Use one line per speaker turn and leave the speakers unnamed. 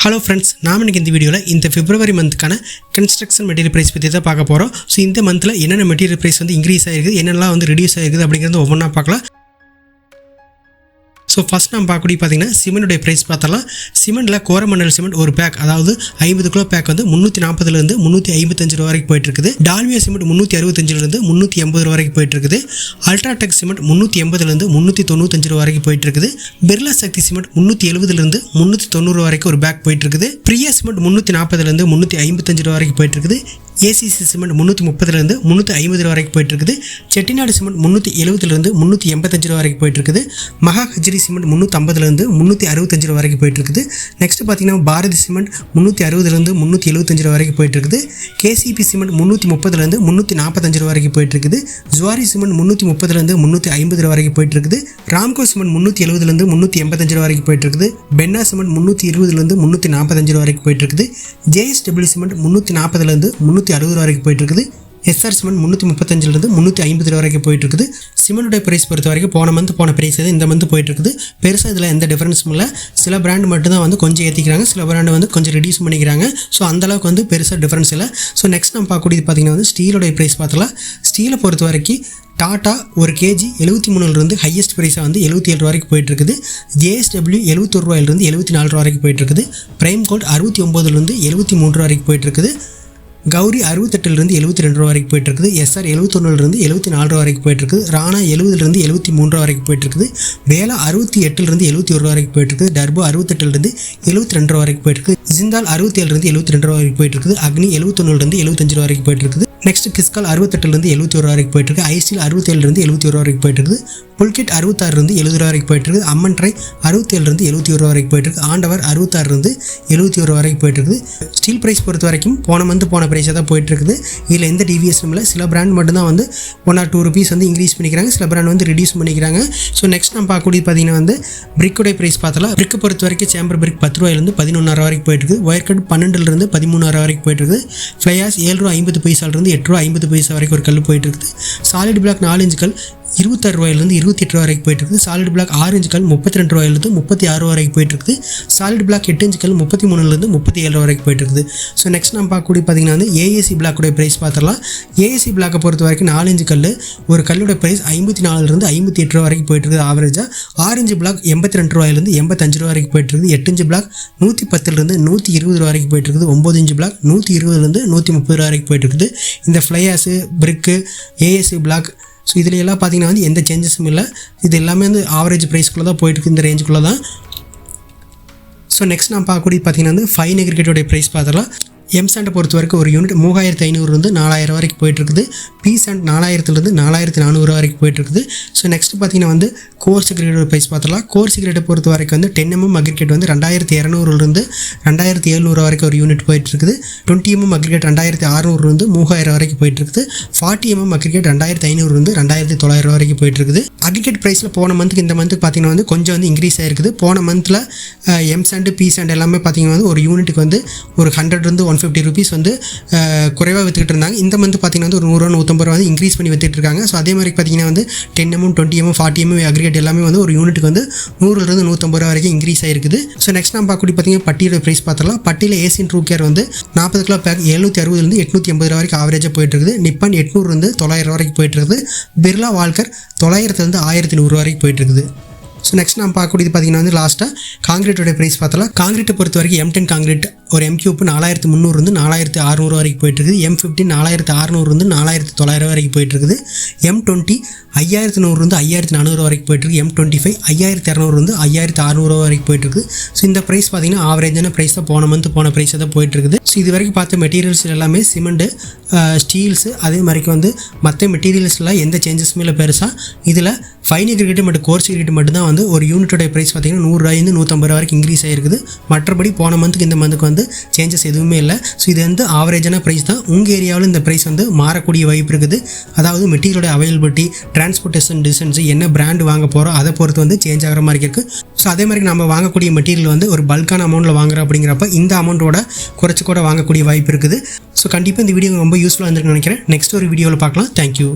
Hello friends, நாம் இன்றைக்கி இந்த வீடியோவில் இந்த பிப்ரவரி மந்த்துக்கான கன்ஸ்ட்ரக்ஷன் மெட்டீரியல் ப்ரைஸ் பற்றி தான் பார்க்க போகிறோம். ஸோ இந்த மந்தில் என்னென்ன மெட்டீரியல் ப்ரைஸ் வந்து இன்க்ரீஸ் ஆகிருக்குது, என்னெல்லாம் வந்து ரெடியூஸ் ஆகிருக்குது அப்படிங்கிறது ஒவ்வொன்றா பார்க்கலாம். ஸோ ஃபஸ்ட் நம்ம பார்க்கக்கூடிய பார்த்தீங்கன்னா சிமெண்ட்டுடைய ப்ரைஸ் பார்த்தலாம். சிமெண்ட்டில் கோரமண்டல் சிமெண்ட் ஒரு பேக், அதாவது 50 கிலோ பேக் வந்து 340 355 ரூபா வரைக்கும் போயிட்டுருக்குது. டால்மியா சிமெண்ட் 365 380 ரூபா வரைக்கும் போயிட்டுருக்குது. அல்ட்ராடெக் சிமெண்ட் 380 395 ரூபா வரைக்கும் போயிட்டுருக்குது. பிர்லா சக்தி சிமெண்ட் 370 390 ரூபா வரைக்கும் ஒரு பேக் போயிட்டுருக்குது. பிரியா சிமெண்ட் 340 355 ரூபா வரைக்கும் போயிட்டுருக்குது. ஏசிசி சிமெண்ட் 330 350 ரூபா வரைக்கும் போயிட்டுருக்குது. செட்டிநாடு சிமெண்ட் 370 385 ரூபா வரைக்கும் போயிட்டுருக்குது. மகா ஹஜ்ரி சிமெண்ட் 350 365 ரூபா வரைக்கும் போயிட்டுருக்குது. நெக்ஸ்ட் பார்த்தீங்கன்னா பாரதி சிமெண்ட் 360 375 ரூபா வரைக்கும் போயிட்டுருக்குது. கேசிபி சிமெண்ட் 330 345 ரூபா வரைக்கும் போயிட்டுருக்குது. ஜுவாரி சிமெண்ட் 330 350 ரூபா வரைக்கும் போயிட்டுருக்குது. ராம்கோ சிமெண்ட் 370 385 ரூபா வரைக்கும் போயிட்டுருக்குது. பென்னா சிமெண்ட் 320 345 ரூபா வரைக்கும் போயிட்டுருக்குது. ஜேஎஸ்டபிள்யூ சிமெண்ட் 340 360 ரூபா வரைக்கும் போயிட்டுருக்குது. எஸ்ஆர் சிமெண்ட் 335 350 ரூபா வரைக்கும் போயிட்டுருக்குது. சிமெண்ட்டுடைய ப்ரைஸ் பொறுத்த வரைக்கும் போன ப்ரைஸ் இந்த மந்த் போயிட்டுருக்குது. பெருசாக இதில் எந்த டிஃப்ரென்ஸும் இல்லை. சில பிராண்ட் மட்டும்தான் வந்து கொஞ்சம் ஏற்றிக்கிறாங்க, சில பிராண்டு வந்து கொஞ்சம் ரெடியூஸ் பண்ணிக்கிறாங்க. ஸோ அந்தளவுக்கு வந்து பெருசாக டிஃப்ரென்ஸ் இல்லை. ஸோ நெக்ஸ்ட் நம்ம பார்க்கக்கூடியது பார்த்திங்கன்னா வந்து ஸ்டீலோடைய ப்ரைஸ் பார்த்தலாம். ஸ்டீலை பொறுத்த வரைக்கும் டாட்டா ஒரு கேஜி 73 ஹையஸ்ட் ப்ரைஸாக வந்து 77 ரூபா வரைக்கும் போயிட்டுருக்குது. ஜேஎஸ்டபிள்யூ 71 ரூபாயிலிருந்து 74 ரூபா வரைக்கும் போயிட்டுருக்குது. பிரைம் கோல்ட் 69 73 ரூபா வரைக்கும் போயிட்டுருக்குது. கௌரி 68 72 ரூபா வரைக்கும் போயிட்டுருக்குது. எஸ்ஆர் 71 74 ரூபா வரைக்கும் போயிட்டுருக்குது. ராணா 70 73 ரூபா வரைக்கும் போயிட்டுருக்குது. வேலா 68 71 ரூபா வரைக்கும் போயிட்டுருக்குது. டர்போ 68 72 ரூபா வரைக்கும் போயிட்டுருக்கு. ஜிந்தால் 67 72 ரூபா வரைக்கும் போயிட்டுருக்குது. அக்னி 71 75 ரூபா வரைக்கும் போயிட்டுருக்குது. நெக்ஸ்ட் கிஸ்கால் 68 71 ரூபா வரைக்கும் போயிட்டுருக்கு. ஐஸ்டீல் 67 71 ரூபா வரைக்கும் போயிட்டுருக்கு. புல்கிட் 66 70 ரூபா வரைக்கும் போயிட்டுருக்கு. அம்மன் ட்ரை 67 71 ரூபா வரைக்கும் போயிட்டுருக்கு. ஆண்டவர் 66 71 ரூபா வரைக்கும் போயிட்டுருக்கு. ஸ்டீல் ப்ரைஸ் பொறுத்த வரைக்கும் போன ப்ரைஸாக தான் போயிட்டுருக்குது. இதில் எந்த டிவியேஷனும் இல்லை. சில பிராண்ட் மட்டும்தான் வந்து 1 or 2 rupees வந்து இன்க்ரீஸ் பண்ணிக்கிறாங்க, சில பிராண்ட் வந்து ரெடியூஸ் பண்ணிக்கிறாங்க. ஸோ நெக்ஸ்ட் நம்ம பார்க்கக்கூடிய பார்த்தீங்கன்னா வந்து பிரிக்குடைய ப்ரைஸ் பார்த்தலாம். பிரிக்கு பொறுத்த வரைக்கும் சேம்பர் பிரிக் 10 ரூபாயிலிருந்து 11 ரூபா வரைக்கும் போயிட்டுருக்கு. ஒயர் கட் 12 13 ரூபா வரைக்கும் போயிட்டுருக்கு. ஃப்ளையாஸ் 7 ரூபா 50 பைசாலிருந்து 8 ரூபா 50 பைசா வரைக்கும் ஒரு கல் போயிட்டுருக்குது. சாலிட் பிளாக் 4 இன்ச் கல் 26 ரூபாயிலிருந்து 28 ரூபா வரைக்கும் போயிட்டுருக்குது. சாலிட் பிளாக் 6 இன்ச் கல் 32 ரூபாயிலிருந்து 36 ரூபா வரைக்கும் போயிட்டுருக்குது. சாலிட் பிளாக் 8 இன்ச் கல் 33 37 ரூபா வரைக்கும் போயிட்டுருக்குது. ஸோ நெக்ஸ்ட் நம்ம பார்க்கக்கூடிய பார்த்தீங்கன்னா வந்து ஏஏசி பிளாக்குடைய ப்ரைஸ் பார்த்துடலாம். ஏஏசி பிளாக்கை பொறுத்த வரைக்கும் 4 இன்ச் கல் ஒரு கல்லோட ப்ரைஸ் 54 58 ரூபா வரைக்கும் போயிட்டுருக்குது ஆவரேஜாக. 6 இன்ச் பிளாக் 82 ரூபாயிலிருந்து 85 ரூபா வரைக்கும் போயிட்டுருக்குது. 8 இன்ச் பிளாக் 110 120 ரூபா வரைக்கும் போயிட்டுருக்குது. 9 இன்ச் பிளாக் 120 130 ரூபா வரைக்கும் போயிட்டுருக்குது. இந்த ஃப்ளையாஸு பிரிக்கு ஏஏசி பிளாக் ஸோ இதில் எல்லாம் பார்த்தீங்கன்னா வந்து எந்த சேஞ்சஸும் இல்லை. இது எல்லாமே வந்து ஆவரேஜ் ப்ரைஸ்க்குள்ளே தான் போயிட்டுருக்கு, இந்த ரேஞ்சுக்குள்ளே தான். ஸோ நெக்ஸ்ட் நான் பார்க்கக்கூடிய பார்த்தீங்கன்னா வந்து ஃபைன் அக்ரிகேட்டோடைய ப்ரைஸ் பார்த்துடலாம். எம் சாண்டை பொறுத்த வரைக்கும் ஒரு யூனிட் 3500 4000 வரைக்கும் போயிட்டுருக்குது. பி சாண்ட் 4000 4400 வரைக்கும் போயிட்டுருக்குது. ஸோ நெக்ஸ்ட் பார்த்தீங்கன்னா வந்து கோர் சிகரெட்டோட ப்ரைஸ் பார்த்தலாம். கோர் சிகரெட்டை பொறுத்த வரைக்கும் வந்து 10 mm அக்ரிகேட் வந்து 2200 2700 வரைக்கும் ஒரு யூனிட் போயிட்டுருக்குது. 20 mm அக்ரிகேட் 2600 3000 வரைக்கும் போயிட்டுருக்குது. 40 mm அக்ரிகேட் 2500 2900 வரைக்கும் போயிட்டுருக்குது. அக்ரிகேட் ப்ரைஸில் போன மந்த்துக்கு இந்த மந்த்துக்கு பார்த்தீங்கன்னா வந்து கொஞ்சம் வந்து இன்க்ரீஸ் ஆகிருக்குது. போன மந்தில் எம் சாண்டு பி சாண்ட் எல்லாமே பார்த்தீங்கன்னா வந்து ஒரு யூனிட்டுக்கு வந்து ஒரு 100 150 rupees வந்து குறைவாக விற்றுக்கிட்டு இருந்தாங்க. இந்த மந்த் பார்த்தீங்கன்னா வந்து ஒரு 100 150 ரூபா வந்து இன்க்ரீஸ் பண்ணி வித்துட்டு இருக்காங்க. ஸோ அதே மாதிரி பார்த்தீங்கன்னா வந்து 10 mm 20 mm 40 mm அக்ரிகேட் எல்லாமே வந்து ஒரு யூனிட்டுக்கு வந்து 100 150 ரூபா வரைக்கும் இன்க்ரீஸ் ஆகிருக்குது. ஸோ நெக்ஸ்ட் நம்ம பார்க்கக்கூடிய பார்த்தீங்கன்னா பட்டியோட ப்ரைஸ் பார்த்தலாம். பட்டியில் ஏசியன் ட்ரூ கேர் வந்து 40 கிலோ பேக் 760 880 ரூபா வரைக்கும் ஆவரேஜாக போயிட்டுருக்குது. நிப்பான் 800 900 வரைக்கும் போயிட்டுருக்குது. பிர்லா வால்கர் 900 1100 வரைக்கும் போயிட்டுருக்குது. ஸோ நெக்ஸ்ட் நம்ம பார்க்கக்கூடியது பார்த்தீங்கன்னா வந்து லாஸ்ட்டாக காங்கிரீட்டோட ப்ரைஸ் பார்த்தலாம். காங்கிரீட்டை பொறுத்த வரைக்கும் M10 காங்கிரீட் ஒரு M3 4300 4600 வரைக்கும் போயிட்டுருக்குது. M15 4600 4900 வரைக்கும் போயிட்டுருக்குது. M20 5100 5400 வரைக்கும் போயிட்டுருக்கு. M25 5200 5600 வரைக்கும் போயிட்டுருக்கு. ஸோ இந்த ப்ரைஸ் பார்த்தீங்கன்னா ஆவரேஜான ப்ரைஸ் தான் போன ப்ரைஸாக தான் போயிட்டுருக்குது. ஸோ இது வரைக்கும் பார்த்த மெட்டீரியல்ஸ் எல்லாமே சிமெண்ட்டு ஸ்டீல்ஸு அதே மாதிரிக்கு வந்து மற்ற மெட்டீரியல்ஸ்லாம் எந்த சேஞ்சஸுமே இல்லை பெருசாக. இதில் ஃபைன் அக்ரிகேட் மற்றும் கோர்ஸ் அக்ரிகேட் மட்டும்தான் வந்து ஒரு யூனிட்டோட ப்ரைஸ் பார்த்தீங்கன்னா 100 ரூபாயிலிருந்து 150 ரூபா வரைக்கும் இன்க்ரீஸ் ஆகிருக்குது. மற்றபடி போன மந்த்துக்கு இந்த மந்த்துக்கு வந்து சேஞ்சஸ் எதுவுமே இல்லை. ஸோ இது வந்து ஆவரேஜான ப்ரைஸ் தான். உங்கள் ஏரியாவில் இந்த ப்ரைஸ் வந்து மாறக்கூடிய வாய்ப்பு இருக்குது. அதாவது மெட்டீரியலோட அவைலபிலிட்டி, டிரான்ஸ்போர்ட்டேஷன் டிஸ்டன்ஸு, என்ன பிராண்ட் வாங்க போகிறோம் அதை பொறுத்து வந்து சேஞ்ச் ஆகிற மாதிரி இருக்குது. ஸோ அதே மாதிரி நம்ம வாங்கக்கூடிய மெட்டீரியல் வந்து ஒரு பல்கான அமௌண்ட்டில் வாங்குறோம் அப்படிங்கிறப்ப இந்த அமௌண்ட்டோட குறைச்சி கூட வாங்கக்கூடிய வாய்ப்பு இருக்குது. ஸோ கண்டிப்பாக இந்த வீடியோ ரொம்ப யூஸ்ஃபுல்லாக இருந்திருக்குன்னு நினைக்கிறேன். நெக்ஸ்ட் ஒரு வீடியோவில் பார்க்கலாம். தேங்க்யூ.